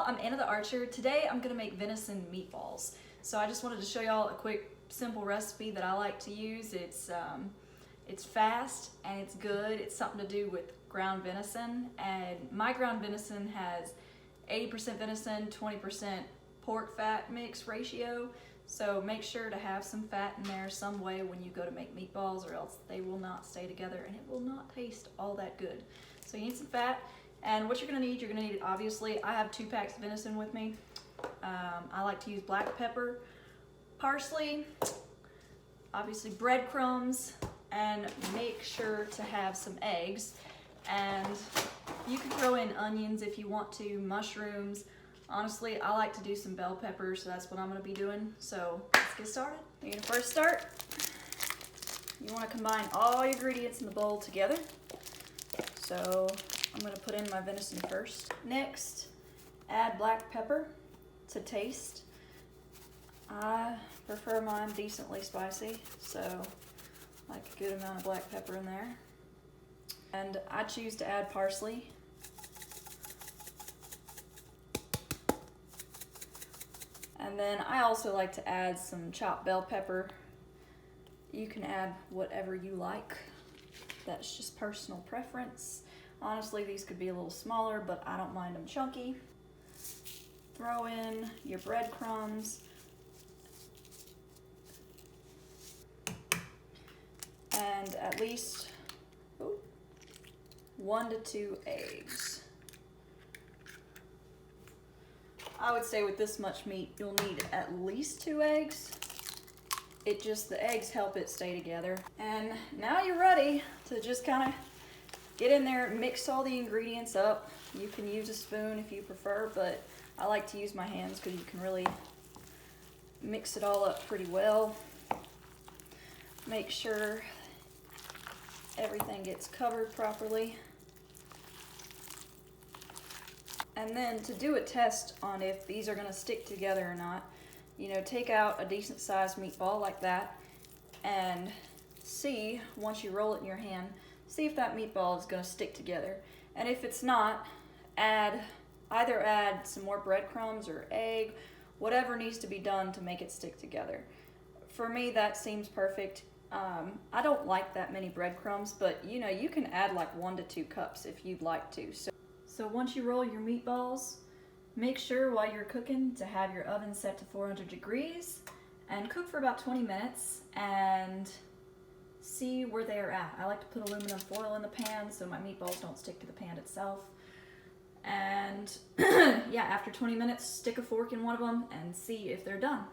I'm AnnaTheArcher. Today I'm gonna make venison meatballs. So I just wanted to show y'all a quick, simple recipe that I like to use. It's fast and it's good. It's something to do with ground venison, and my ground venison has 80% venison, 20% pork fat mix ratio. So make sure to have some fat in there some way when you go to make meatballs, or else they will not stay together and it will not taste all that good. So you need some fat, and what you're gonna need, obviously, I have 2 packs of venison with me. I like to use black pepper, parsley, obviously breadcrumbs, and make sure to have some eggs. And you can throw in onions if you want to, mushrooms. Honestly, I like to do some bell peppers, so that's what I'm going to be doing. So let's get started. You're going to first start, you want to combine all your ingredients in the bowl together. So I'm going to put in my venison first. Next, add black pepper to taste. I prefer mine decently spicy, so like a good amount of black pepper in there. And I choose to add parsley. And then I also like to add some chopped bell pepper. You can add whatever you like. That's just personal preference. Honestly, these could be a little smaller, but I don't mind them chunky. Throw in your breadcrumbs. And at least 1 to 2 eggs. I would say with this much meat, you'll need at least 2 eggs. The eggs help it stay together. And now you're ready to just kind of get in there, mix all the ingredients up. You can use a spoon if you prefer, but I like to use my hands because you can really mix it all up pretty well. Make sure everything gets covered properly. And then to do a test on if these are going to stick together or not, take out a decent sized meatball like that and see, once you roll it in your hand, see if that meatball is going to stick together. And if it's not, either add some more breadcrumbs or egg, whatever needs to be done to make it stick together. For me, that seems perfect. I don't like that many breadcrumbs, but you can add like 1 to 2 cups if you'd like to. So once you roll your meatballs, make sure while you're cooking to have your oven set to 400 degrees and cook for about 20 minutes and see where they're at. I like to put aluminum foil in the pan so my meatballs don't stick to the pan itself. And yeah, after 20 minutes, stick a fork in one of them and see if they're done.